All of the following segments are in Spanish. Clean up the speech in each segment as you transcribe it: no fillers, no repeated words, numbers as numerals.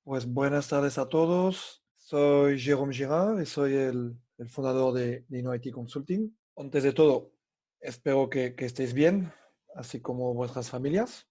Pues buenas tardes a todos. Soy Jérôme Girard y soy el fundador de InnoIT Consulting. Antes de todo, espero que estéis bien, así como vuestras familias.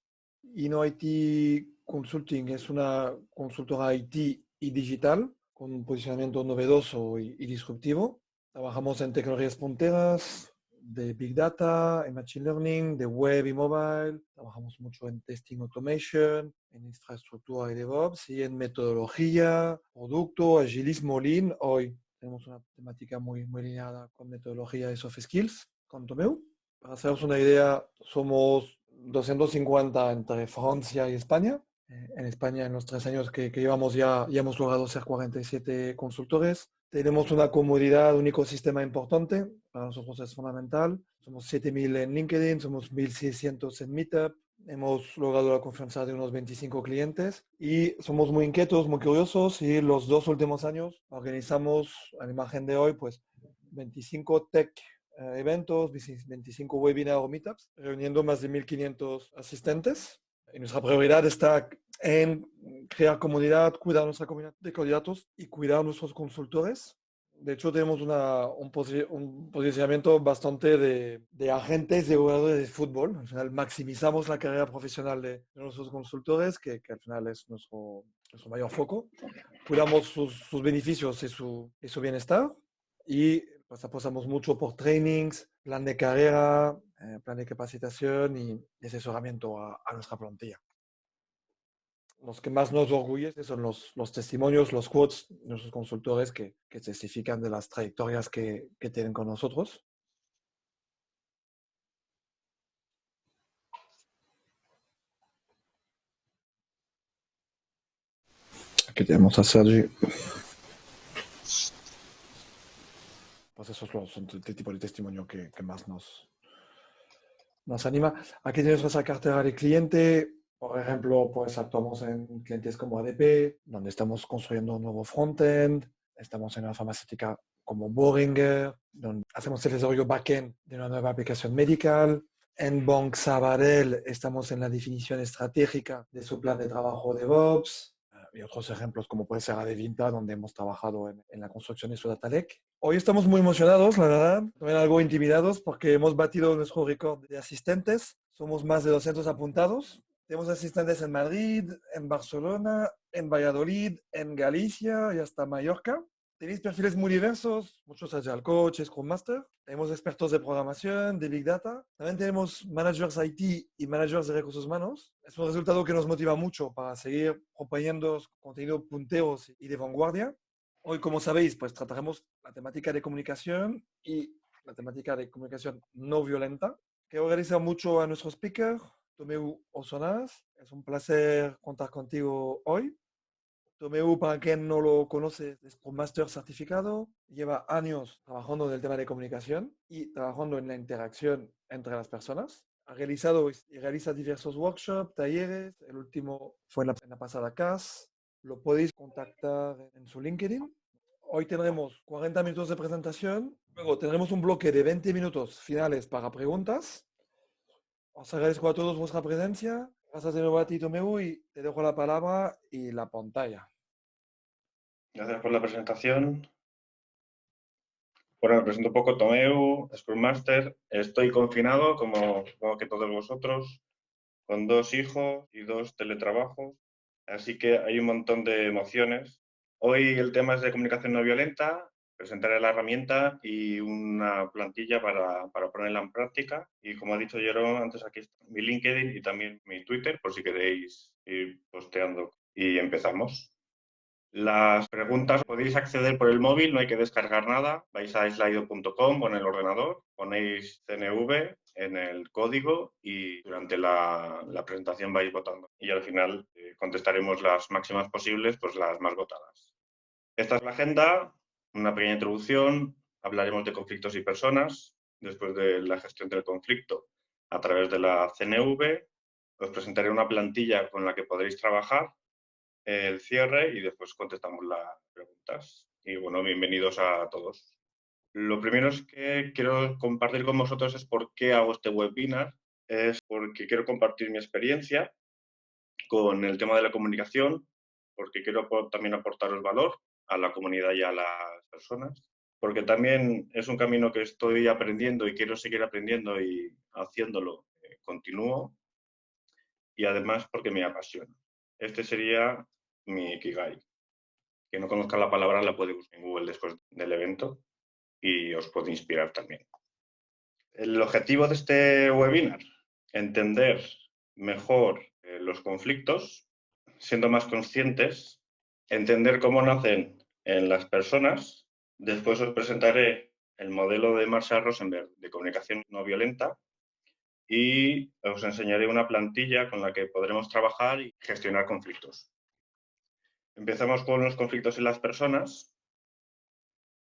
InnoIT Consulting es una consultora IT y digital con un posicionamiento novedoso y disruptivo. Trabajamos en tecnologías punteras, de Big Data, en Machine Learning, de web y mobile. Trabajamos mucho en Testing Automation, en infraestructura y DevOps y en metodología, producto, agilismo, Lean. Hoy tenemos una temática muy alineada con metodología y soft skills, con Tomeu. Para haceros una idea, somos 250 entre Francia y España. En España, en los 3 años que llevamos, ya hemos logrado ser 47 consultores. Tenemos una comunidad, un ecosistema importante. Para nosotros es fundamental. Somos 7.000 en LinkedIn, somos 1.600 en Meetup. Hemos logrado la confianza de unos 25 clientes y somos muy inquietos, muy curiosos y los 2 últimos años organizamos, a la imagen de hoy, pues 25 tech eventos, 25 webinars o meetups, reuniendo más de 1.500 asistentes. Y nuestra prioridad está en crear comunidad, cuidar nuestra comunidad de candidatos y cuidar nuestros consultores. De hecho, tenemos un posicionamiento bastante de agentes de jugadores de fútbol. Al final, maximizamos la carrera profesional de nuestros consultores, que al final es nuestro mayor foco. Cuidamos sus beneficios y su bienestar. Y pues apostamos mucho por trainings, plan de carrera, plan de capacitación y asesoramiento a nuestra plantilla. Los que más nos orgullecen son los testimonios, los quotes de nuestros consultores que testifican de las trayectorias que tienen con nosotros. Aquí tenemos a Sergi. Pues esos son el tipo de testimonio que más nos anima. Aquí tenemos nuestra cartera de cliente. Por ejemplo, pues actuamos en clientes como ADP, donde estamos construyendo un nuevo frontend. Estamos en una farmacéutica como Boehringer, donde hacemos el desarrollo backend de una nueva aplicación medical. En Bank Sabadell estamos en la definición estratégica de su plan de trabajo DevOps. Y otros ejemplos como puede ser Adevinta, donde hemos trabajado en la construcción de su data lake. Hoy estamos muy emocionados, la verdad, también algo intimidados porque hemos batido nuestro récord de asistentes. Somos más de 200 apuntados. Tenemos asistentes en Madrid, en Barcelona, en Valladolid, en Galicia y hasta Mallorca. Tenéis perfiles muy diversos, muchos Agile Coach, Scrum Master. Tenemos expertos de programación, de Big Data. También tenemos managers IT y managers de recursos humanos. Es un resultado que nos motiva mucho para seguir proponiendo contenido punteros y de vanguardia. Hoy, como sabéis, pues trataremos la temática de comunicación y la temática de comunicación no violenta. Quiero agradecer mucho a nuestro speaker, Tomeu Osonas. Es un placer contar contigo hoy. Tomeu, para quien no lo conoce, es Scrum Master certificado. Lleva años trabajando en el tema de comunicación y trabajando en la interacción entre las personas. Ha realizado y realiza diversos workshops, talleres. El último fue en la pasada CAS. Lo podéis contactar en su LinkedIn. Hoy tendremos 40 minutos de presentación. Luego tendremos un bloque de 20 minutos finales para preguntas. Os agradezco a todos vuestra presencia. Gracias de nuevo a ti, Tomeu, y te dejo la palabra y la pantalla. Gracias por la presentación. Bueno, me presento un poco, Tomeu, Scrum Master. Estoy confinado, como que todos vosotros, con 2 hijos y 2 teletrabajos, así que hay un montón de emociones. Hoy el tema es de comunicación no violenta, presentaré la herramienta y una plantilla para ponerla en práctica. Y como ha dicho Jerome, antes aquí está mi LinkedIn y también mi Twitter, por si queréis ir posteando. Y empezamos. Las preguntas podéis acceder por el móvil, no hay que descargar nada. Vais a slido.com o en el ordenador, ponéis CNV en el código y durante la presentación vais votando. Y al final contestaremos las máximas posibles, pues las más votadas. Esta es la agenda, una pequeña introducción. Hablaremos de conflictos y personas, después de la gestión del conflicto a través de la CNV. Os presentaré una plantilla con la que podréis trabajar, el cierre y después contestamos las preguntas. Y bueno, bienvenidos a todos. Lo primero es que quiero compartir con vosotros es por qué hago este webinar. Es porque quiero compartir mi experiencia con el tema de la comunicación porque quiero también aportaros valor a la comunidad y a las personas, porque también es un camino que estoy aprendiendo y quiero seguir aprendiendo y haciéndolo continúo, y además porque me apasiona. Este sería mi Ikigai. Que no conozca la palabra la puede buscar en Google después del evento y os puede inspirar también. El objetivo de este webinar, entender mejor los conflictos, siendo más conscientes, entender cómo nacen en las personas. Después os presentaré el modelo de Marshall Rosenberg de comunicación no violenta y os enseñaré una plantilla con la que podremos trabajar y gestionar conflictos. Empezamos con los conflictos en las personas.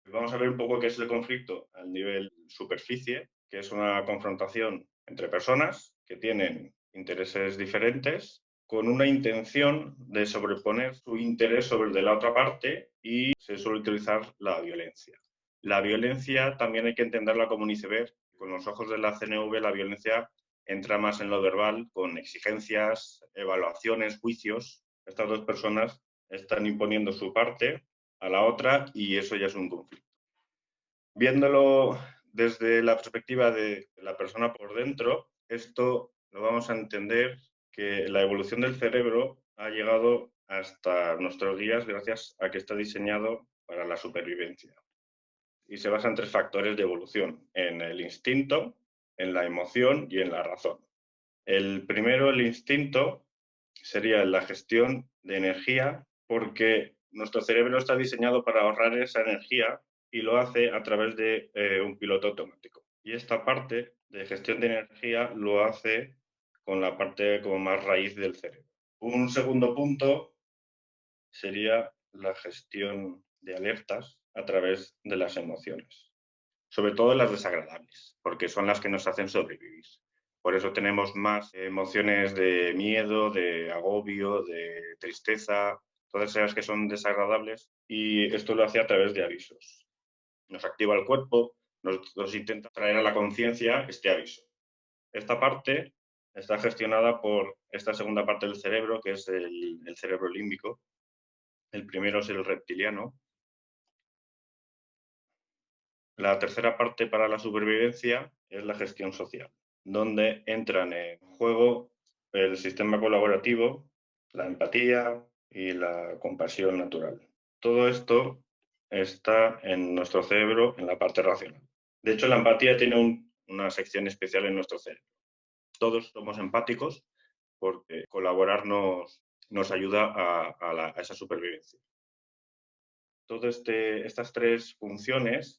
Vamos a ver un poco qué es el conflicto al nivel superficie, que es una confrontación entre personas que tienen intereses diferentes con una intención de sobreponer su interés sobre el de la otra parte y se suele utilizar la violencia. La violencia también hay que entenderla como un iceberg. Con los ojos de la CNV la violencia entra más en lo verbal con exigencias, evaluaciones, juicios. Estas dos personas están imponiendo su parte a la otra y eso ya es un conflicto. Viéndolo desde la perspectiva de la persona por dentro, esto lo vamos a entender que la evolución del cerebro ha llegado hasta nuestros días gracias a que está diseñado para la supervivencia. Y se basa en 3 factores de evolución, en el instinto, en la emoción y en la razón. El primero, el instinto, sería la gestión de energía, porque nuestro cerebro está diseñado para ahorrar esa energía y lo hace a través de un piloto automático. Y esta parte de gestión de energía lo hace con la parte como más raíz del cerebro. Un segundo punto sería la gestión de alertas a través de las emociones, sobre todo las desagradables, porque son las que nos hacen sobrevivir. Por eso tenemos más emociones de miedo, de agobio, de tristeza, todas esas que son desagradables, y esto lo hace a través de avisos. Nos activa el cuerpo, nos intenta traer a la conciencia este aviso. Esta parte está gestionada por esta segunda parte del cerebro, que es el cerebro límbico. El primero es el reptiliano. La tercera parte para la supervivencia es la gestión social, donde entran en juego el sistema colaborativo, la empatía y la compasión natural. Todo esto está en nuestro cerebro, en la parte racional. De hecho, la empatía tiene una sección especial en nuestro cerebro. Todos somos empáticos porque colaborar nos ayuda a esa supervivencia. Todas estas 3 funciones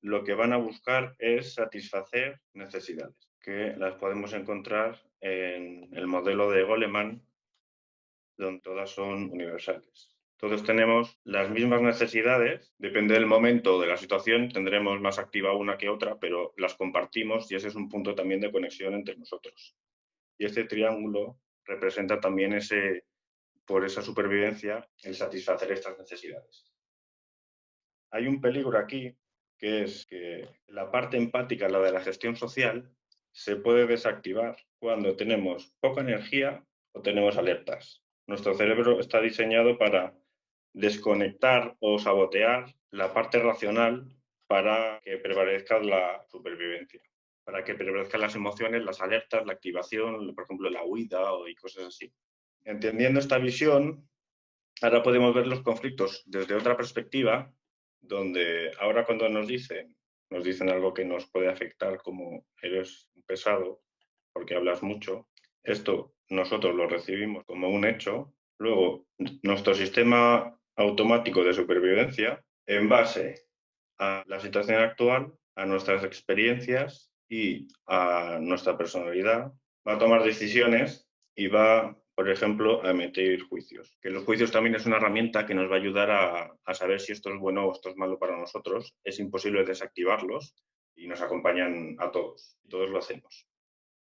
lo que van a buscar es satisfacer necesidades, que las podemos encontrar en el modelo de Goleman, donde todas son universales. Todos tenemos las mismas necesidades, depende del momento o de la situación, tendremos más activa una que otra, pero las compartimos y ese es un punto también de conexión entre nosotros. Y este triángulo representa también por esa supervivencia, el satisfacer estas necesidades. Hay un peligro aquí, que es que la parte empática, la de la gestión social, se puede desactivar cuando tenemos poca energía o tenemos alertas. Nuestro cerebro está diseñado para desconectar o sabotear la parte racional para que prevalezca la supervivencia, para que prevalezcan las emociones, las alertas, la activación, por ejemplo, la huida y cosas así. Entendiendo esta visión, ahora podemos ver los conflictos desde otra perspectiva, donde ahora cuando nos dicen algo que nos puede afectar, como eres pesado porque hablas mucho, esto nosotros lo recibimos como un hecho. Luego, nuestro sistema automático de supervivencia, en base a la situación actual, a nuestras experiencias y a nuestra personalidad, va a tomar decisiones y va, por ejemplo, a emitir juicios. Que los juicios también es una herramienta que nos va a ayudar a saber si esto es bueno o esto es malo para nosotros. Es imposible desactivarlos y nos acompañan a todos. Y todos lo hacemos.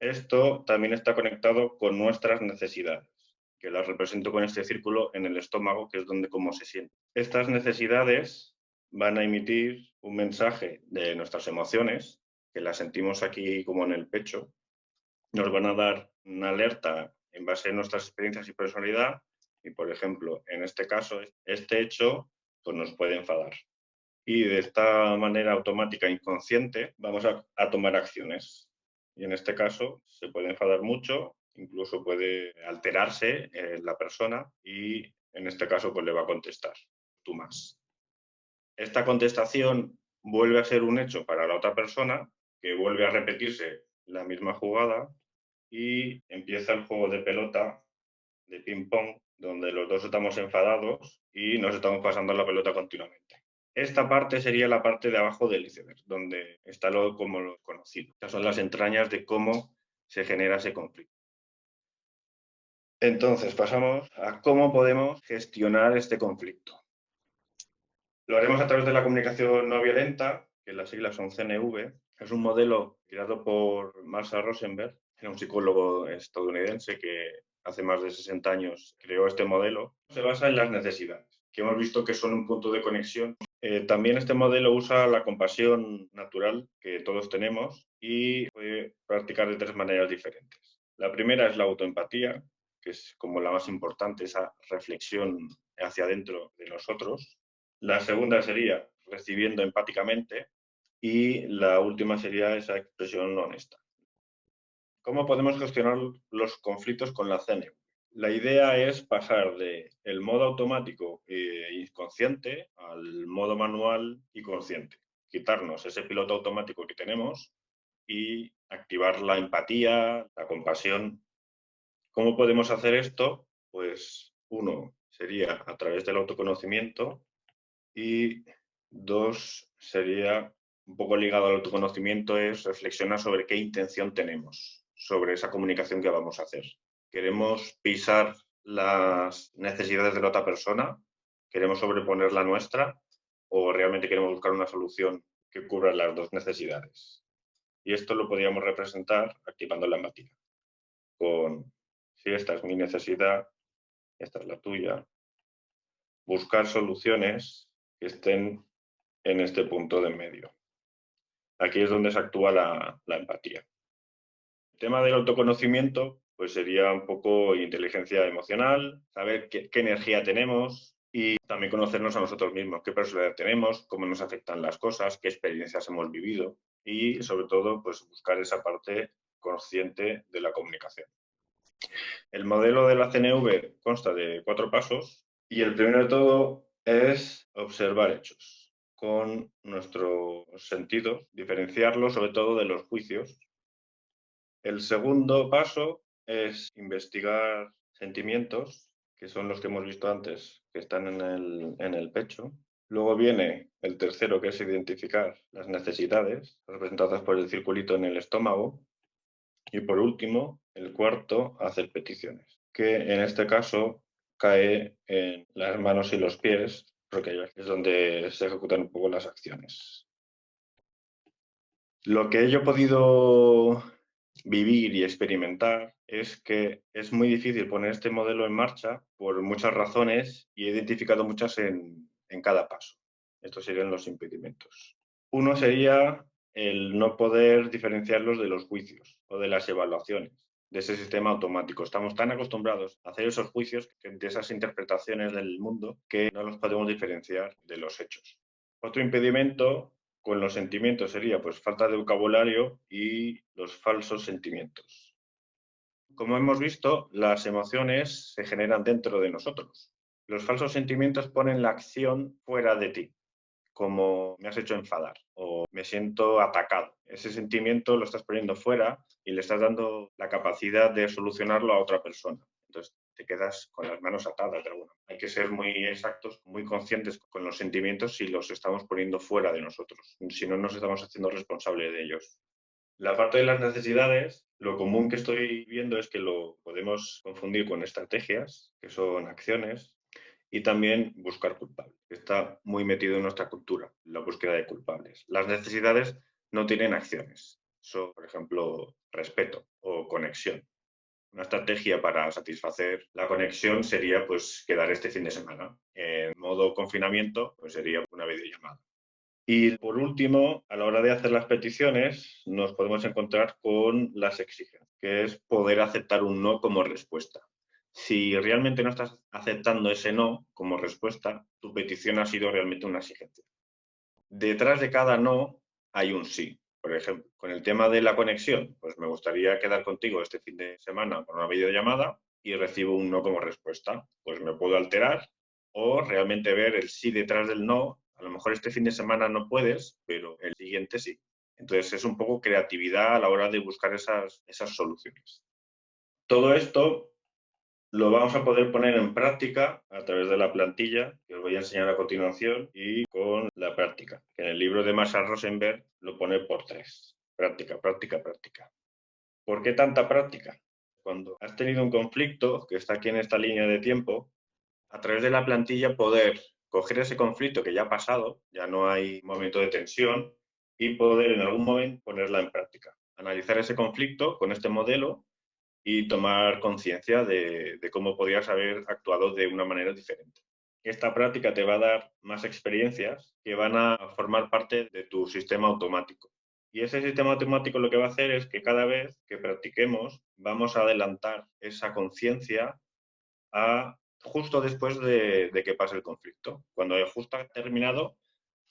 Esto también está conectado con nuestras necesidades, que las represento con este círculo en el estómago, que es donde como se siente. Estas necesidades van a emitir un mensaje de nuestras emociones, que las sentimos aquí como en el pecho, nos van a dar una alerta en base a nuestras experiencias y personalidad Y, por ejemplo, en este caso, este hecho pues nos puede enfadar. Y de esta manera automática inconsciente vamos a tomar acciones. Y en este caso se puede enfadar mucho, incluso puede alterarse la persona y en este caso pues le va a contestar, tú más. Esta contestación vuelve a ser un hecho para la otra persona, que vuelve a repetirse la misma jugada y empieza el juego de pelota, de ping-pong, donde los dos estamos enfadados y nos estamos pasando la pelota continuamente. Esta parte sería la parte de abajo del iceberg, donde está como lo conocido. Estas son las entrañas de cómo se genera ese conflicto. Entonces pasamos a cómo podemos gestionar este conflicto. Lo haremos a través de la comunicación no violenta, que las siglas son CNV. Es un modelo creado por Marshall Rosenberg, era un psicólogo estadounidense que hace más de 60 años creó este modelo. Se basa en las necesidades, que hemos visto que son un punto de conexión. También este modelo usa la compasión natural que todos tenemos y puede practicar de 3 maneras diferentes. La primera es la autoempatía, que es como la más importante, esa reflexión hacia adentro de nosotros. La segunda sería recibiendo empáticamente y la última sería esa expresión honesta. ¿Cómo podemos gestionar los conflictos con la CNV? La idea es pasar del modo automático e inconsciente al modo manual y consciente. Quitarnos ese piloto automático que tenemos y activar la empatía, la compasión. ¿Cómo podemos hacer esto? Pues uno sería a través del autoconocimiento y dos sería un poco ligado al autoconocimiento es reflexionar sobre qué intención tenemos, sobre esa comunicación que vamos a hacer. ¿Queremos pisar las necesidades de la otra persona? ¿Queremos sobreponer la nuestra? ¿O realmente queremos buscar una solución que cubra las dos necesidades? Y esto lo podríamos representar activando la empatía. Con, si esta es mi necesidad, esta es la tuya. Buscar soluciones que estén en este punto de medio. Aquí es donde se actúa la empatía. El tema del autoconocimiento pues sería un poco inteligencia emocional, saber qué energía tenemos y también conocernos a nosotros mismos, qué personalidad tenemos, cómo nos afectan las cosas, qué experiencias hemos vivido y sobre todo pues buscar esa parte consciente de la comunicación. El modelo de la CNV consta de 4 pasos y el primero de todo es observar hechos con nuestros sentidos, diferenciarlos sobre todo de los juicios. El segundo paso es investigar sentimientos, que son los que hemos visto antes, que están en el pecho. Luego viene el tercero, que es identificar las necesidades, representadas por el circulito en el estómago. Y por último, el cuarto, hacer peticiones, que en este caso cae en las manos y los pies, porque ahí es donde se ejecutan un poco las acciones. Lo que yo he podido vivir y experimentar es que es muy difícil poner este modelo en marcha por muchas razones y he identificado muchas en cada paso. Estos serían los impedimentos. Uno sería el no poder diferenciarlos de los juicios o de las evaluaciones, de ese sistema automático. Estamos tan acostumbrados a hacer esos juicios, de esas interpretaciones del mundo, que no los podemos diferenciar de los hechos. Otro impedimento con los sentimientos sería pues falta de vocabulario y los falsos sentimientos. Como hemos visto, las emociones se generan dentro de nosotros. Los falsos sentimientos ponen la acción fuera de ti, como me has hecho enfadar o me siento atacado. Ese sentimiento lo estás poniendo fuera y le estás dando la capacidad de solucionarlo a otra persona. Entonces te quedas con las manos atadas de alguna manera. Hay que ser muy exactos, muy conscientes con los sentimientos si los estamos poniendo fuera de nosotros. Si no, nos estamos haciendo responsables de ellos. La parte de las necesidades, lo común que estoy viendo es que lo podemos confundir con estrategias, que son acciones, y también buscar culpables. Está muy metido en nuestra cultura, la búsqueda de culpables. Las necesidades no tienen acciones. Son, por ejemplo, respeto o conexión. Una estrategia para satisfacer la conexión sería pues quedar este fin de semana. En modo confinamiento pues sería una videollamada. Y por último, a la hora de hacer las peticiones, nos podemos encontrar con las exigencias, que es poder aceptar un no como respuesta. Si realmente no estás aceptando ese no como respuesta, tu petición ha sido realmente una exigencia. Detrás de cada no hay un sí. Por ejemplo, con el tema de la conexión, pues me gustaría quedar contigo este fin de semana por una videollamada y recibo un no como respuesta. Pues me puedo alterar o realmente ver el sí detrás del no. A lo mejor este fin de semana no puedes, pero el siguiente sí. Entonces es un poco creatividad a la hora de buscar esas soluciones. Todo esto lo vamos a poder poner en práctica a través de la plantilla que os voy a enseñar a continuación y con la práctica. En el libro de Marshall Rosenberg lo pone por 3. Práctica, práctica, práctica. ¿Por qué tanta práctica? Cuando has tenido un conflicto que está aquí en esta línea de tiempo, a través de la plantilla poder coger ese conflicto que ya ha pasado, ya no hay momento de tensión, y poder en algún momento ponerla en práctica. Analizar ese conflicto con este modelo y tomar conciencia de cómo podrías haber actuado de una manera diferente. Esta práctica te va a dar más experiencias que van a formar parte de tu sistema automático. Y ese sistema automático lo que va a hacer es que cada vez que practiquemos vamos a adelantar esa conciencia a justo después de que pase el conflicto. Cuando justo ha terminado,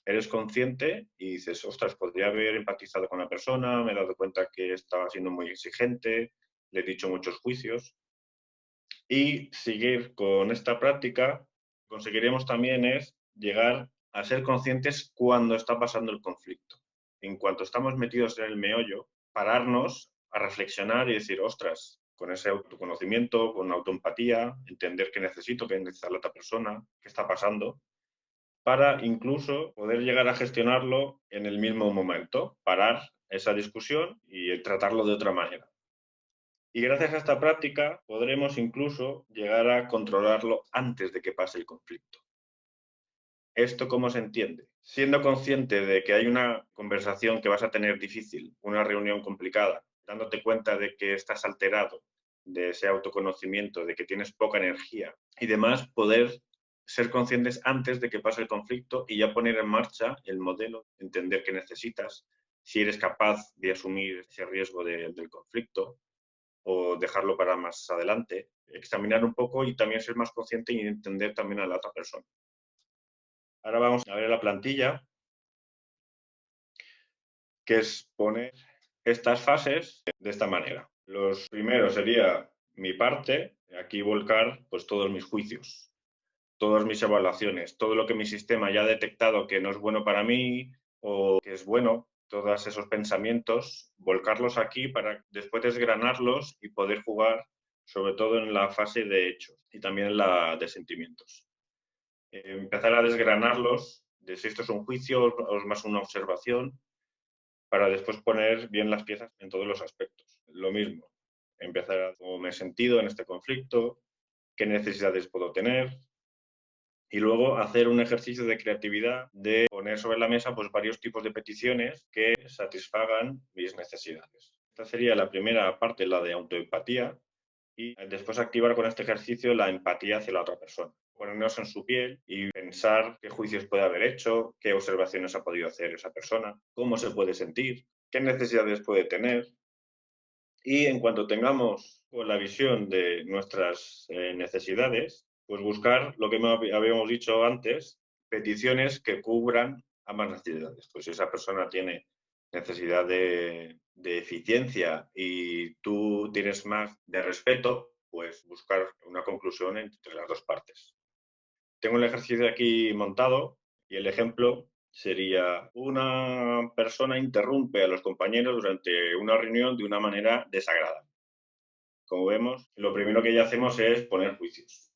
eres consciente y dices, ostras, podría haber empatizado con la persona, me he dado cuenta que estaba siendo muy exigente, le he dicho muchos juicios. Y seguir con esta práctica, conseguiremos también es llegar a ser conscientes cuando está pasando el conflicto. En cuanto estamos metidos en el meollo, pararnos a reflexionar y decir, ostras, con ese autoconocimiento, con autoempatía, entender qué necesito, qué necesita la otra persona, qué está pasando, para incluso poder llegar a gestionarlo en el mismo momento, parar esa discusión y tratarlo de otra manera. Y gracias a esta práctica podremos incluso llegar a controlarlo antes de que pase el conflicto. ¿Esto cómo se entiende? Siendo consciente de que hay una conversación que vas a tener difícil, una reunión complicada, dándote cuenta de que estás alterado, de ese autoconocimiento, de que tienes poca energía y demás, poder ser conscientes antes de que pase el conflicto y ya poner en marcha el modelo, entender qué necesitas, si eres capaz de asumir ese riesgo del conflicto, o dejarlo para más adelante, examinar un poco y también ser más consciente y entender también a la otra persona. Ahora vamos a ver la plantilla, que es poner estas fases de esta manera. Los primeros sería mi parte, aquí volcar pues todos mis juicios, todas mis evaluaciones, todo lo que mi sistema ya ha detectado que no es bueno para mí o que es bueno, todos esos pensamientos, volcarlos aquí para después desgranarlos y poder jugar sobre todo en la fase de hechos y también en la de sentimientos. Empezar a desgranarlos, de si esto es un juicio o es más una observación, para después poner bien las piezas en todos los aspectos. Lo mismo, empezar a cómo me he sentido en este conflicto, qué necesidades puedo tener, y luego hacer un ejercicio de creatividad de poner sobre la mesa pues, varios tipos de peticiones que satisfagan mis necesidades. Esta sería la primera parte, la de autoempatía, y después activar con este ejercicio la empatía hacia la otra persona. Ponernos en su piel y pensar qué juicios puede haber hecho, qué observaciones ha podido hacer esa persona, cómo se puede sentir, qué necesidades puede tener. Y en cuanto tengamos la visión de nuestras necesidades, pues buscar lo que habíamos dicho antes, peticiones que cubran ambas necesidades. Pues si esa persona tiene necesidad de eficiencia y tú tienes más de respeto, pues buscar una conclusión entre las dos partes. Tengo el ejercicio aquí montado y el ejemplo sería una persona interrumpe a los compañeros durante una reunión de una manera desagradable. Como vemos, lo primero que ya hacemos es poner juicios.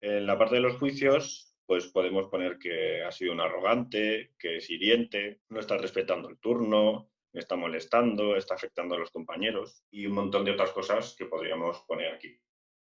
En la parte de los juicios, pues podemos poner que ha sido un arrogante, que es hiriente, no está respetando el turno, me está molestando, está afectando a los compañeros y un montón de otras cosas que podríamos poner aquí.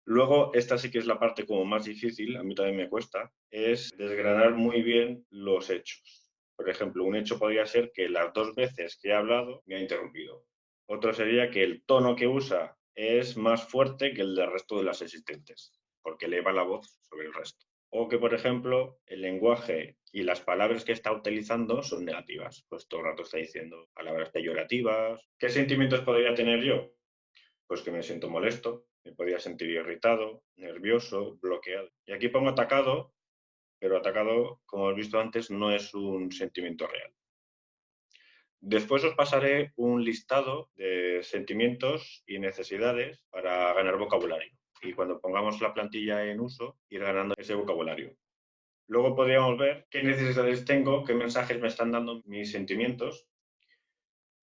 Luego, esta sí que es la parte como más difícil, a mí también me cuesta, es desgranar muy bien los hechos. Por ejemplo, un hecho podría ser que las 2 veces que he hablado me ha interrumpido. Otro sería que el tono que usa es más fuerte que el del resto de las existentes, porque eleva la voz sobre el resto. O que, por ejemplo, el lenguaje y las palabras que está utilizando son negativas. Pues todo el rato está diciendo palabras peyorativas. ¿Qué sentimientos podría tener yo? Pues que me siento molesto, Me podía sentir irritado, nervioso, bloqueado. Y aquí pongo atacado, pero atacado, como hemos visto antes, no es un sentimiento real. Después os pasaré un listado de sentimientos y necesidades para ganar vocabulario. Y cuando pongamos la plantilla en uso, ir ganando ese vocabulario. Luego podríamos ver qué necesidades tengo, qué mensajes me están dando mis sentimientos.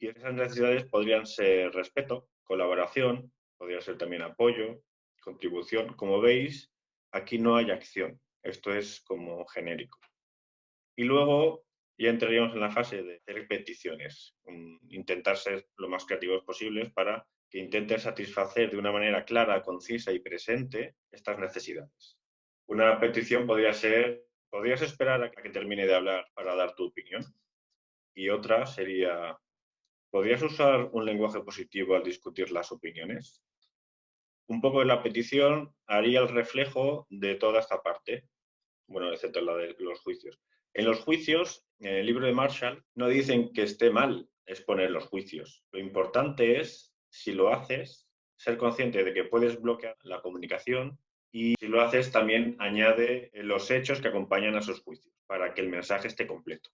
Y esas necesidades podrían ser respeto, colaboración, podría ser también apoyo, contribución. Como veis, aquí no hay acción. Esto es como genérico. Y luego ya entraríamos en la fase de hacer peticiones, intentar ser lo más creativos posibles para que intentes satisfacer de una manera clara, concisa y presente estas necesidades. Una petición podría ser, podrías esperar a que termine de hablar para dar tu opinión. Y otra sería, ¿podrías usar un lenguaje positivo al discutir las opiniones? Un poco de la petición haría el reflejo de toda esta parte, bueno, excepto la de los juicios. En los juicios, en el libro de Marshall, no dicen que esté mal exponer los juicios. Lo importante es, si lo haces, ser consciente de que puedes bloquear la comunicación y si lo haces también añade los hechos que acompañan a esos juicios para que el mensaje esté completo.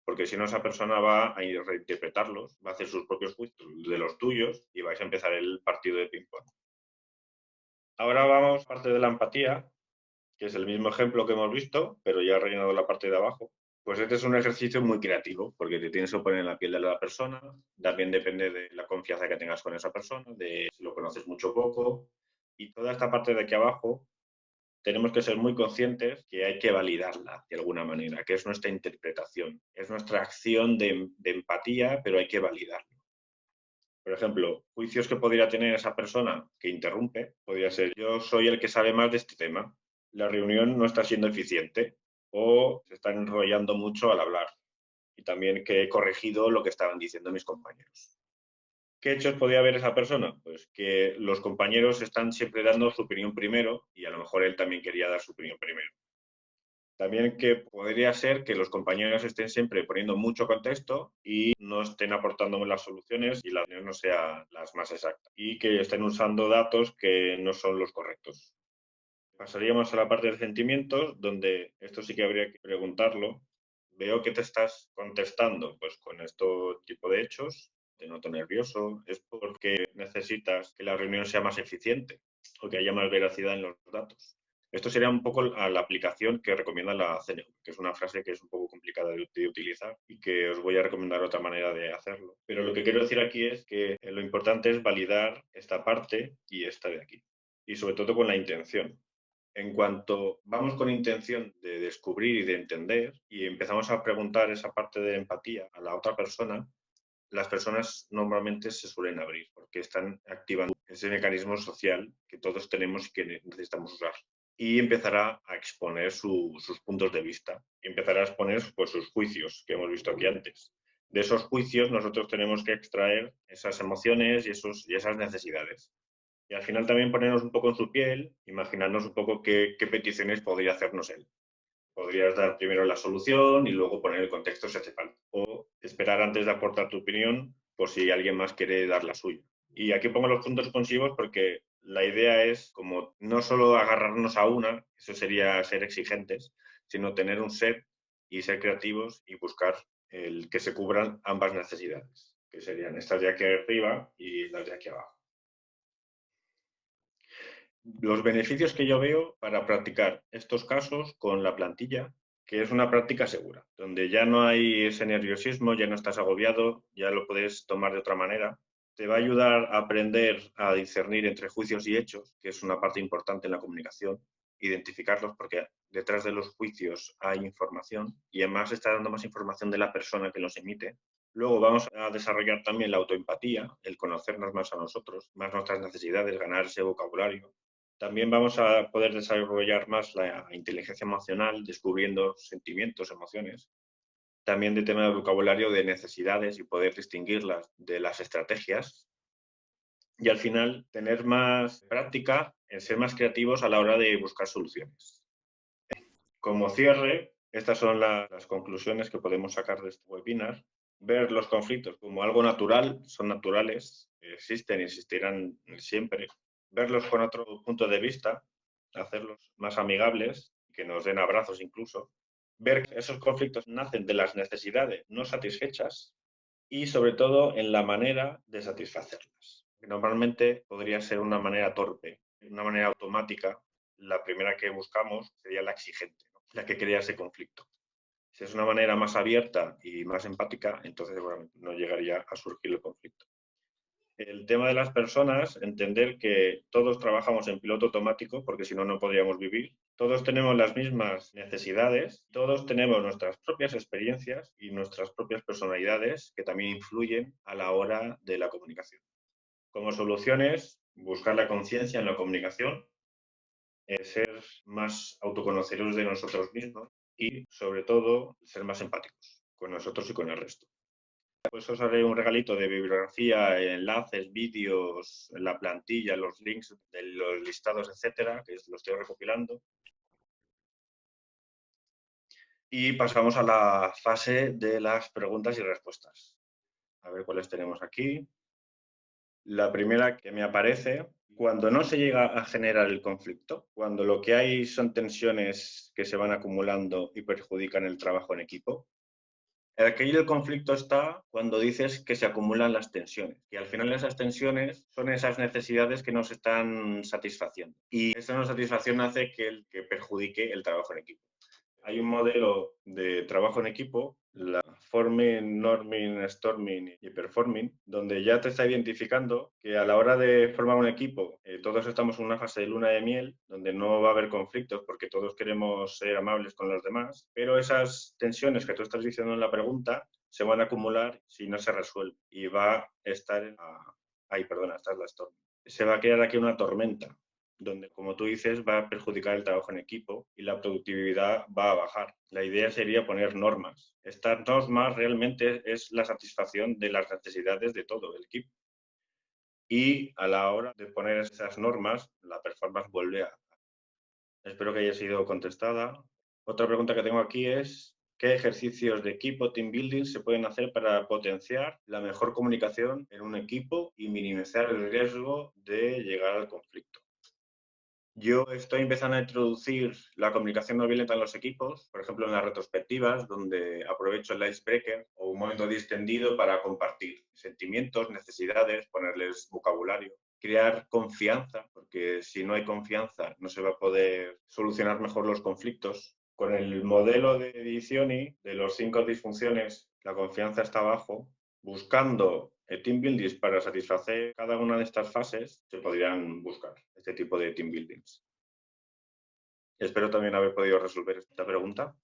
Porque si no, esa persona va a reinterpretarlos, va a hacer sus propios juicios de los tuyos y vais a empezar el partido de ping-pong. Ahora vamos a parte de la empatía, que es el mismo ejemplo que hemos visto, pero ya rellenado la parte de abajo. Pues este es un ejercicio muy creativo, porque te tienes que poner en la piel de la persona, también depende de la confianza que tengas con esa persona, de si lo conoces mucho o poco, y toda esta parte de aquí abajo tenemos que ser muy conscientes que hay que validarla de alguna manera, que es nuestra interpretación, es nuestra acción de empatía, pero hay que validarlo. Por ejemplo, juicios que podría tener esa persona que interrumpe, podría ser yo soy el que sabe más de este tema, la reunión no está siendo eficiente o se están enrollando mucho al hablar y también que he corregido lo que estaban diciendo mis compañeros. ¿Qué hechos podría haber esa persona? Pues que los compañeros están siempre dando su opinión primero y a lo mejor él también quería dar su opinión primero. También que podría ser que los compañeros estén siempre poniendo mucho contexto y no estén aportando las soluciones y la opinión no sea las más exactas. Y que estén usando datos que no son los correctos. Pasaríamos a la parte de sentimientos, donde esto sí que habría que preguntarlo. Veo que te estás contestando pues con este tipo de hechos, te noto nervioso, es porque necesitas que la reunión sea más eficiente o que haya más veracidad en los datos. Esto sería un poco a la aplicación que recomienda la CNV, que es una frase que es un poco complicada de utilizar y que os voy a recomendar otra manera de hacerlo. Pero lo que quiero decir aquí es que lo importante es validar esta parte y esta de aquí. Y sobre todo con la intención. En cuanto vamos con intención de descubrir y de entender y empezamos a preguntar esa parte de empatía a la otra persona, las personas normalmente se suelen abrir porque están activando ese mecanismo social que todos tenemos y que necesitamos usar. Y empezará a exponer sus puntos de vista y empezará a exponer pues, sus juicios que hemos visto aquí antes. De esos juicios nosotros tenemos que extraer esas emociones y esas necesidades. Y al final también ponernos un poco en su piel, imaginarnos un poco qué peticiones podría hacernos él. Podrías dar primero la solución y luego poner el contexto si hace falta. O esperar antes de aportar tu opinión por si alguien más quiere dar la suya. Y aquí pongo los puntos suspensivos porque la idea es como no solo agarrarnos a una, eso sería ser exigentes, sino tener un set y ser creativos y buscar el que se cubran ambas necesidades, que serían estas de aquí arriba y las de aquí abajo. Los beneficios que yo veo para practicar estos casos con la plantilla, que es una práctica segura, donde ya no hay ese nerviosismo, ya no estás agobiado, ya lo puedes tomar de otra manera. Te va a ayudar a aprender a discernir entre juicios y hechos, que es una parte importante en la comunicación, identificarlos porque detrás de los juicios hay información y además está dando más información de la persona que los emite. Luego vamos a desarrollar también la autoempatía, el conocernos más a nosotros, más nuestras necesidades, ganar ese vocabulario. También vamos a poder desarrollar más la inteligencia emocional, descubriendo sentimientos, emociones. También de tema de vocabulario de necesidades y poder distinguirlas de las estrategias. Y al final, tener más práctica en ser más creativos a la hora de buscar soluciones. Como cierre, estas son las conclusiones que podemos sacar de este webinar. Ver los conflictos como algo natural, son naturales, existen y existirán siempre. verlos con otro punto de vista, hacerlos más amigables, que nos den abrazos incluso, ver que esos conflictos nacen de las necesidades no satisfechas y sobre todo en la manera de satisfacerlas. Normalmente podría ser una manera torpe, una manera automática. La primera que buscamos sería la exigente, ¿no? La que crea ese conflicto. Si es una manera más abierta y más empática, entonces seguramente no llegaría a surgir el conflicto. El tema de las personas, entender que todos trabajamos en piloto automático, porque si no, no podríamos vivir. Todos tenemos las mismas necesidades, todos tenemos nuestras propias experiencias y nuestras propias personalidades que también influyen a la hora de la comunicación. Como soluciones, buscar la conciencia en la comunicación, ser más autoconocedores de nosotros mismos y, sobre todo, ser más empáticos con nosotros y con el resto. Pues os haré un regalito de bibliografía, enlaces, vídeos, la plantilla, los links de los listados, etcétera, que lo estoy recopilando. Y pasamos a la fase de las preguntas y respuestas. A ver cuáles tenemos aquí. La primera que me aparece, cuando no se llega a generar el conflicto, cuando lo que hay son tensiones que se van acumulando y perjudican el trabajo en equipo. Aquí el conflicto está cuando dices que se acumulan las tensiones, y al final esas tensiones son esas necesidades que no se están satisfaciendo. Y esa no satisfacción hace que perjudique el trabajo en equipo. Hay un modelo de trabajo en equipo, la Forming, Norming, Storming y Performing, donde ya te está identificando que a la hora de formar un equipo, todos estamos en una fase de luna de miel, donde no va a haber conflictos porque todos queremos ser amables con los demás, pero esas tensiones que tú estás diciendo en la pregunta se van a acumular si no se resuelve y va a estar esta es la Storming. Se va a crear aquí una tormenta donde, como tú dices, va a perjudicar el trabajo en equipo y la productividad va a bajar. La idea sería poner normas. Estas normas realmente es la satisfacción de las necesidades de todo el equipo. Y a la hora de poner esas normas, la performance vuelve a... Espero que haya sido contestada. Otra pregunta que tengo aquí es: ¿qué ejercicios de equipo, team building, se pueden hacer para potenciar la mejor comunicación en un equipo y minimizar el riesgo de llegar al conflicto? Yo estoy empezando a introducir la comunicación no violenta en los equipos, por ejemplo en las retrospectivas, donde aprovecho el icebreaker o un momento distendido para compartir sentimientos, necesidades, ponerles vocabulario, crear confianza, porque si no hay confianza no se va a poder solucionar mejor los conflictos. Con el modelo de Edizioni, de los 5 disfunciones, la confianza está abajo. Buscando team buildings para satisfacer cada una de estas fases, se podrían buscar este tipo de team buildings. Espero también haber podido resolver esta pregunta.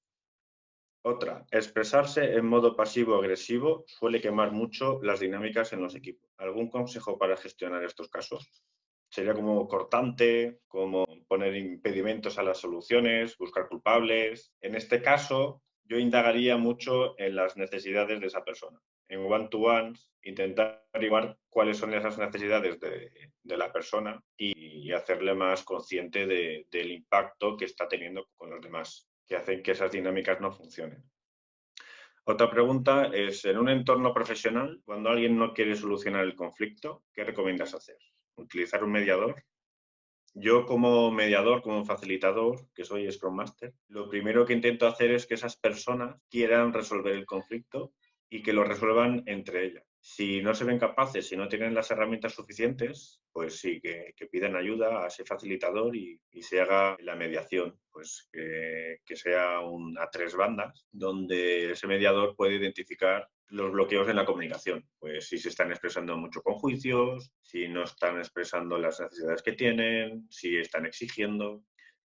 Otra, expresarse en modo pasivo-agresivo suele quemar mucho las dinámicas en los equipos. ¿Algún consejo para gestionar estos casos? Sería como cortante, como poner impedimentos a las soluciones, buscar culpables. En este caso, yo indagaría mucho en las necesidades de esa persona. En one-to-ones, intentar averiguar cuáles son esas necesidades de la persona y hacerle más consciente del impacto que está teniendo con los demás, que hacen que esas dinámicas no funcionen. Otra pregunta es: en un entorno profesional, cuando alguien no quiere solucionar el conflicto, ¿qué recomiendas hacer? ¿Utilizar un mediador? Yo como mediador, como facilitador, que soy Scrum Master, lo primero que intento hacer es que esas personas quieran resolver el conflicto y que lo resuelvan entre ellas. Si no se ven capaces, si no tienen las herramientas suficientes, pues sí, que pidan ayuda a ese facilitador y se haga la mediación, pues que sea a 3 bandas, donde ese mediador puede identificar los bloqueos en la comunicación, pues si se están expresando mucho con juicios, si no están expresando las necesidades que tienen, si están exigiendo,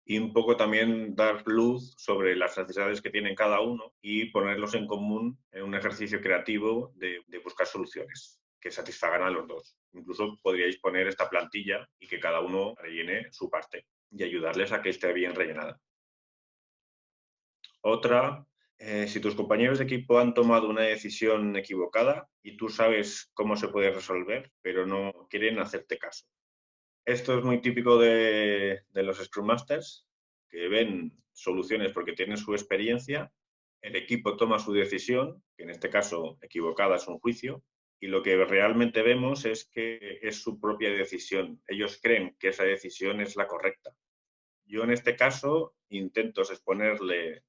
y un poco también dar luz sobre las necesidades que tienen cada uno y ponerlos en común en un ejercicio creativo de buscar soluciones que satisfagan a los dos. Incluso podríais poner esta plantilla y que cada uno rellene su parte y ayudarles a que esté bien rellenada. Otra, si tus compañeros de equipo han tomado una decisión equivocada y tú sabes cómo se puede resolver, pero no quieren hacerte caso. Esto es muy típico de los Scrum Masters, que ven soluciones porque tienen su experiencia, el equipo toma su decisión, que en este caso equivocada es un juicio, Y lo que realmente vemos es que es su propia decisión. Ellos creen que esa decisión es la correcta. Yo en este caso intento exponerle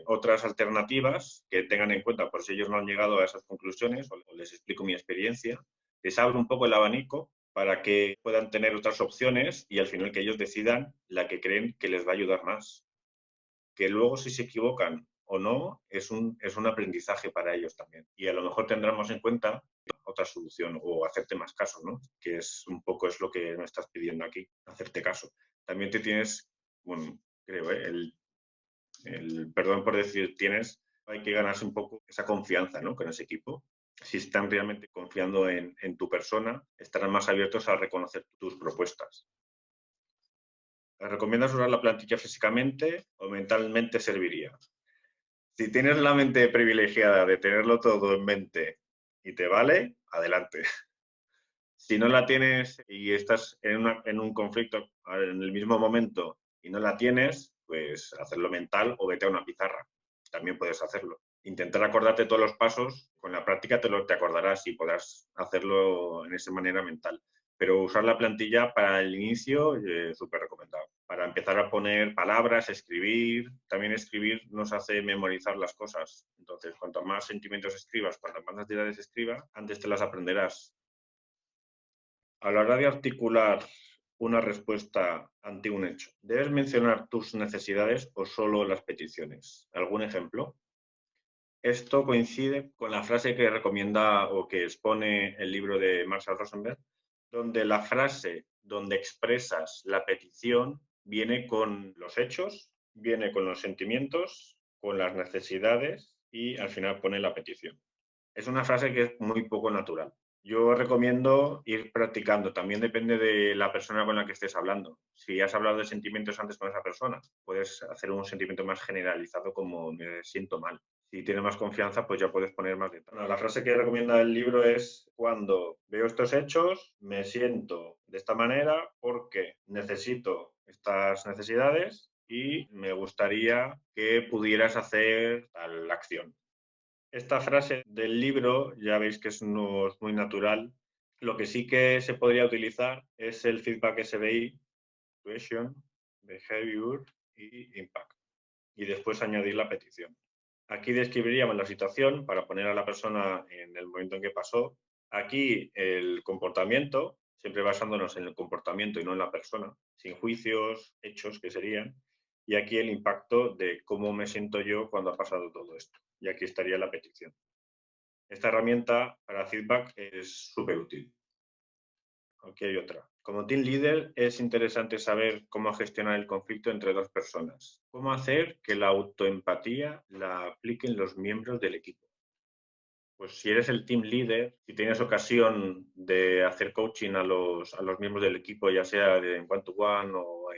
otras alternativas que tengan en cuenta por si ellos no han llegado a esas conclusiones o les explico mi experiencia, les abro un poco el abanico para que puedan tener otras opciones y al final que ellos decidan la que creen que les va a ayudar más. Que luego si se equivocan o no es un aprendizaje para ellos también. Y a lo mejor tendremos en cuenta otra solución o hacerte más caso, ¿no? Que es un poco es lo que me estás pidiendo aquí, hacerte caso. También te tienes, bueno, creo, perdón por decir tienes, hay que ganarse un poco esa confianza, ¿no? Con ese equipo. Si están realmente confiando en tu persona, estarán más abiertos a reconocer tus propuestas. ¿Recomiendas usar la plantilla físicamente o mentalmente serviría? Si tienes la mente privilegiada de tenerlo todo en mente y te vale, adelante. Si no la tienes y estás en un conflicto en el mismo momento y no la tienes, pues hacerlo mental o vete a una pizarra. También puedes hacerlo. Intentar acordarte todos los pasos, con la práctica te acordarás y podrás hacerlo en esa manera mental. Pero usar la plantilla para el inicio, súper recomendado. Para empezar a poner palabras, escribir. También escribir nos hace memorizar las cosas. Entonces, cuanto más sentimientos escribas, cuanto más necesidades escribas, antes te las aprenderás. A la hora de articular una respuesta ante un hecho, ¿debes mencionar tus necesidades o solo las peticiones? ¿Algún ejemplo? Esto coincide con la frase que recomienda o que expone el libro de Marshall Rosenberg, donde la frase donde expresas la petición viene con los hechos, viene con los sentimientos, con las necesidades y al final pone la petición. Es una frase que es muy poco natural. Yo recomiendo ir practicando. También depende de la persona con la que estés hablando. Si has hablado de sentimientos antes con esa persona, puedes hacer un sentimiento más generalizado como me siento mal. Si tienes más confianza, pues ya puedes poner más detalle. Bueno, la frase que recomienda el libro es: cuando veo estos hechos, me siento de esta manera porque necesito estas necesidades y me gustaría que pudieras hacer tal acción. Esta frase del libro ya veis que no es muy natural. Lo que sí que se podría utilizar es el feedback SBI, Situation, Behavior y Impact. Y después añadir la petición. Aquí describiríamos la situación para poner a la persona en el momento en que pasó. Aquí el comportamiento, siempre basándonos en el comportamiento y no en la persona, sin juicios, hechos que serían. Y aquí el impacto de cómo me siento yo cuando ha pasado todo esto. Y aquí estaría la petición. Esta herramienta para feedback es súper útil. Aquí hay otra. Como team leader es interesante saber cómo gestionar el conflicto entre dos personas. Cómo hacer que la autoempatía la apliquen los miembros del equipo. Pues si eres el team leader, si tienes ocasión de hacer coaching a los miembros del equipo, ya sea de one-to-one o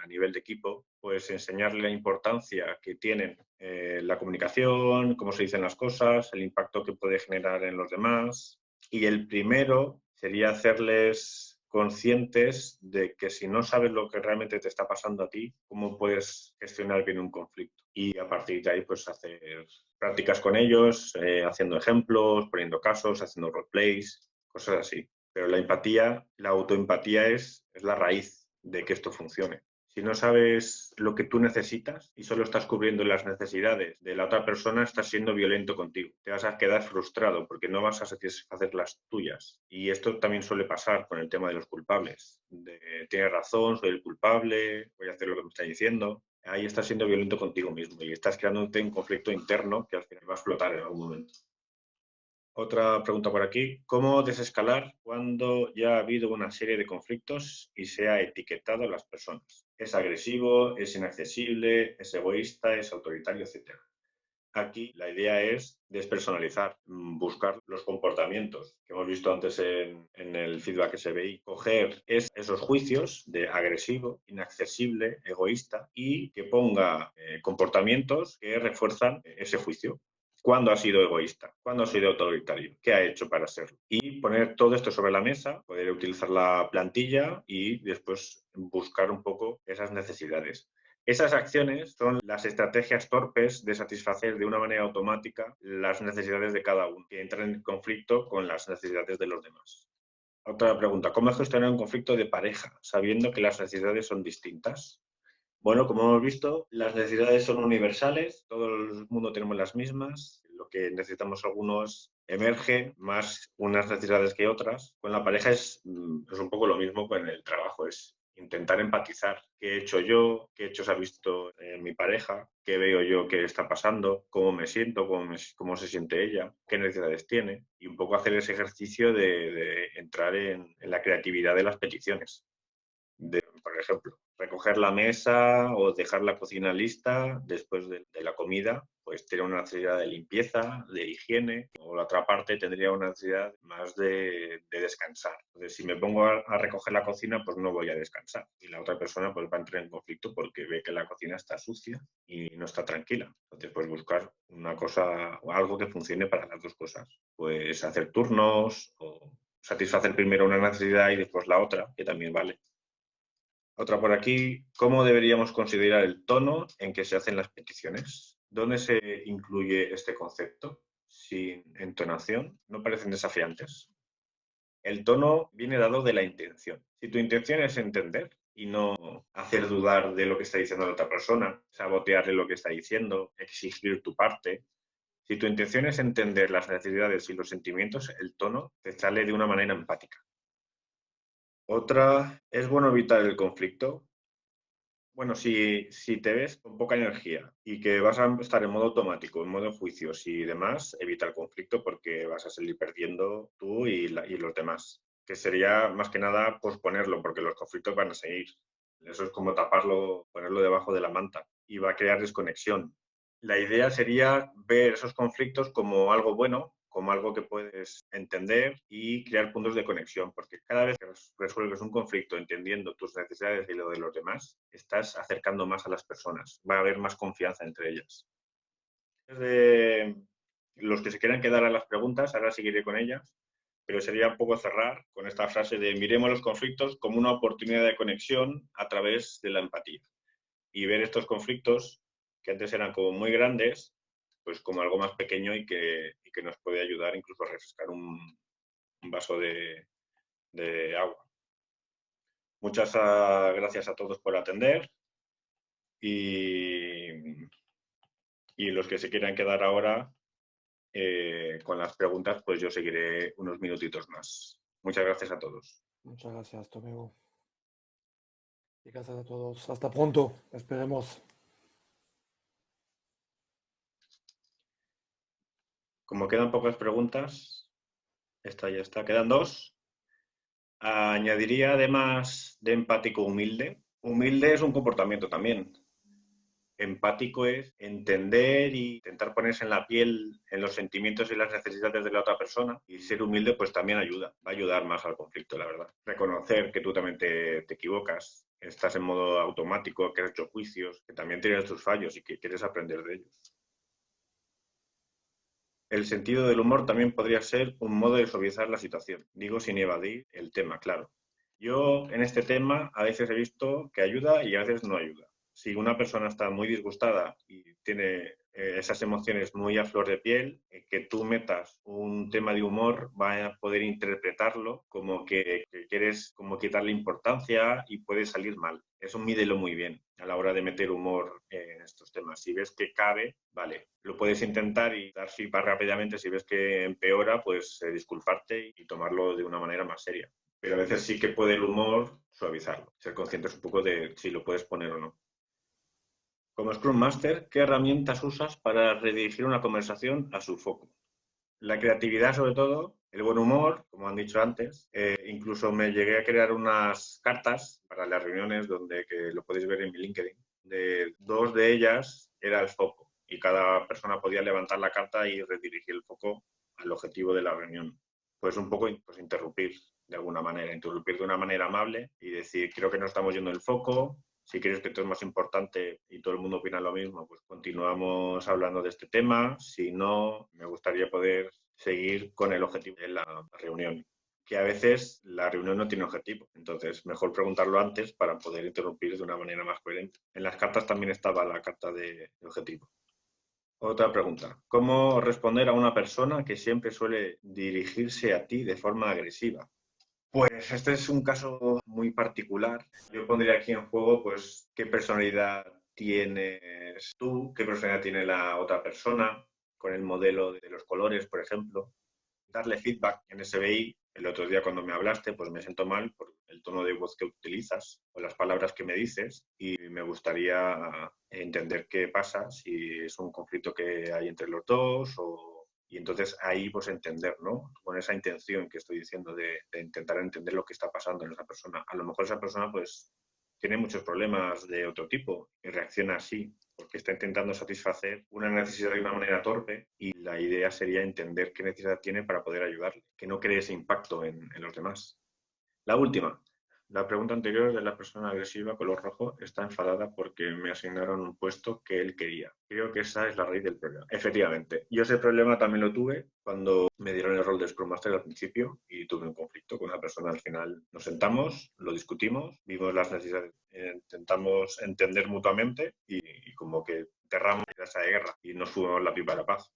a nivel de equipo, pues enseñarle la importancia que tienen la comunicación, cómo se dicen las cosas, el impacto que puede generar en los demás. Y el primero sería hacerles conscientes de que si no sabes lo que realmente te está pasando a ti, cómo puedes gestionar bien un conflicto. Y a partir de ahí, pues hacer prácticas con ellos, haciendo ejemplos, poniendo casos, haciendo roleplays, cosas así. Pero la empatía, la autoempatía es la raíz de que esto funcione. Si no sabes lo que tú necesitas y solo estás cubriendo las necesidades de la otra persona, estás siendo violento contigo. Te vas a quedar frustrado porque no vas a satisfacer las tuyas. Y esto también suele pasar con el tema de los culpables. Tienes razón, soy el culpable, voy a hacer lo que me está diciendo. Ahí estás siendo violento contigo mismo y estás creándote un conflicto interno que al final va a explotar en algún momento. Otra pregunta por aquí. ¿Cómo desescalar cuando ya ha habido una serie de conflictos y se ha etiquetado a las personas? ¿Es agresivo? ¿Es inaccesible? ¿Es egoísta? ¿Es autoritario? Etcétera. Aquí la idea es despersonalizar, buscar los comportamientos que hemos visto antes en el feedback SBI, coger esos juicios de agresivo, inaccesible, egoísta y que ponga comportamientos que refuerzan ese juicio. ¿Cuándo ha sido egoísta? ¿Cuándo ha sido autoritario? ¿Qué ha hecho para serlo? Y poner todo esto sobre la mesa, poder utilizar la plantilla y después buscar un poco esas necesidades. Esas acciones son las estrategias torpes de satisfacer de una manera automática las necesidades de cada uno, que entran en conflicto con las necesidades de los demás. Otra pregunta, ¿cómo gestionar un conflicto de pareja sabiendo que las necesidades son distintas? Bueno, como hemos visto, las necesidades son universales, todo el mundo tenemos las mismas, lo que necesitamos algunos emerge más unas necesidades que otras. Con la pareja es un poco lo mismo con el trabajo, es intentar empatizar. ¿Qué he hecho yo? ¿Qué hechos ha visto mi pareja? ¿Qué veo yo que está pasando? ¿Cómo me siento? ¿Cómo se siente ella? ¿Qué necesidades tiene? Y un poco hacer ese ejercicio de entrar en la creatividad de las peticiones. Por ejemplo, recoger la mesa o dejar la cocina lista después de la comida, pues tiene una necesidad de limpieza, de higiene, o la otra parte tendría una necesidad más de descansar. Entonces, si me pongo a recoger la cocina, pues no voy a descansar. Y la otra persona pues va a entrar en conflicto porque ve que la cocina está sucia y no está tranquila. Entonces, pues buscar una cosa o algo que funcione para las dos cosas. Pues hacer turnos o satisfacer primero una necesidad y después la otra, que también vale. Otra por aquí, ¿cómo deberíamos considerar el tono en que se hacen las peticiones? ¿Dónde se incluye este concepto? Sin entonación, ¿no parecen desafiantes? El tono viene dado de la intención. Si tu intención es entender y no hacer dudar de lo que está diciendo la otra persona, sabotearle lo que está diciendo, exigir tu parte, si tu intención es entender las necesidades y los sentimientos, el tono te sale de una manera empática. Otra, ¿es bueno evitar el conflicto? Bueno, si te ves con poca energía y que vas a estar en modo automático, en modo juicios y demás, evita el conflicto porque vas a salir perdiendo tú y los demás. Que sería más que nada posponerlo porque los conflictos van a seguir. Eso es como taparlo, ponerlo debajo de la manta y va a crear desconexión. La idea sería ver esos conflictos como algo bueno, como algo que puedes entender y crear puntos de conexión, porque cada vez que resuelves un conflicto entendiendo tus necesidades y lo de los demás, estás acercando más a las personas, va a haber más confianza entre ellas. Desde los que se quieran quedar a las preguntas, ahora seguiré con ellas, pero sería un poco cerrar con esta frase de miremos los conflictos como una oportunidad de conexión a través de la empatía y ver estos conflictos que antes eran como muy grandes, pues como algo más pequeño y que nos puede ayudar incluso a refrescar un vaso de agua. Muchas gracias a todos por atender y los que se quieran quedar ahora con las preguntas, pues yo seguiré unos minutitos más. Muchas gracias a todos. Muchas gracias, Tomego. Y gracias a todos. Hasta pronto. Esperemos. Como quedan pocas preguntas, esta ya está, quedan dos. Añadiría además de empático humilde. Humilde es un comportamiento también. Empático es entender y intentar ponerse en la piel, en los sentimientos y las necesidades de la otra persona. Y ser humilde pues también ayuda, va a ayudar más al conflicto, la verdad. Reconocer que tú también te equivocas, estás en modo automático, que has hecho juicios, que también tienes tus fallos y que quieres aprender de ellos. El sentido del humor también podría ser un modo de suavizar la situación. Digo sin evadir el tema, claro. Yo en este tema a veces he visto que ayuda y a veces no ayuda. Si una persona está muy disgustada y tiene esas emociones muy a flor de piel, que tú metas un tema de humor va a poder interpretarlo como que quieres como quitarle importancia y puede salir mal. Eso mídelo muy bien a la hora de meter humor en estos temas. Si ves que cabe, vale, lo puedes intentar y dar feedback rápidamente. Si ves que empeora, pues disculparte y tomarlo de una manera más seria. Pero a veces sí que puede el humor suavizarlo, ser conscientes un poco de si lo puedes poner o no. Como Scrum Master, ¿qué herramientas usas para redirigir una conversación a su foco? La creatividad, sobre todo, el buen humor, como han dicho antes. Incluso me llegué a crear unas cartas para las reuniones, donde que lo podéis ver en mi LinkedIn. Dos de ellas era el foco y cada persona podía levantar la carta y redirigir el foco al objetivo de la reunión. Pues un poco pues, interrumpir de alguna manera, interrumpir de una manera amable y decir, creo que no estamos yendo el foco. Si crees que esto es más importante y todo el mundo opina lo mismo, pues continuamos hablando de este tema. Si no, me gustaría poder seguir con el objetivo de la reunión, que a veces la reunión no tiene objetivo. Entonces, mejor preguntarlo antes para poder interrumpir de una manera más coherente. En las cartas también estaba la carta de objetivo. Otra pregunta. ¿Cómo responder a una persona que siempre suele dirigirse a ti de forma agresiva? Pues este es un caso muy particular. Yo pondría aquí en juego, pues, qué personalidad tienes tú, qué personalidad tiene la otra persona, con el modelo de los colores, por ejemplo. Darle feedback en SBI. El otro día cuando me hablaste, pues me siento mal por el tono de voz que utilizas o las palabras que me dices y me gustaría entender qué pasa, si es un conflicto que hay entre los dos y entonces ahí pues entender, ¿no? Con esa intención que estoy diciendo de intentar entender lo que está pasando en esa persona. A lo mejor esa persona pues tiene muchos problemas de otro tipo y reacciona así porque está intentando satisfacer una necesidad de una manera torpe y la idea sería entender qué necesidad tiene para poder ayudarle, que no cree ese impacto en los demás. La última. La pregunta anterior de la persona agresiva color rojo está enfadada porque me asignaron un puesto que él quería. Creo que esa es la raíz del problema. Efectivamente, yo ese problema también lo tuve cuando me dieron el rol de Scrum Master al principio y tuve un conflicto con una persona. Al final nos sentamos, lo discutimos, vimos las necesidades, intentamos entender mutuamente y como que enterramos esa guerra y nos fumamos la pipa de la paz.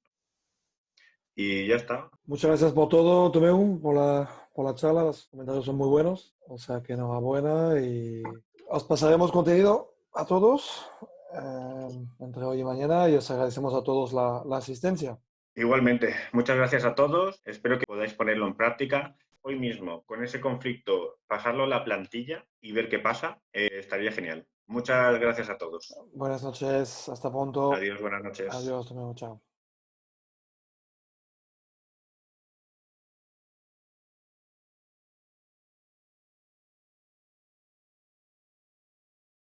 Y ya está. Muchas gracias por todo, Tomeu, por la charla. Los comentarios son muy buenos, o sea que enhorabuena y os pasaremos contenido a todos entre hoy y mañana y os agradecemos a todos la asistencia. Igualmente, muchas gracias a todos. Espero que podáis ponerlo en práctica. Hoy mismo, con ese conflicto, pasarlo a la plantilla y ver qué pasa, estaría genial. Muchas gracias a todos. Buenas noches, hasta pronto. Adiós, buenas noches. Adiós, Tomeu, chao.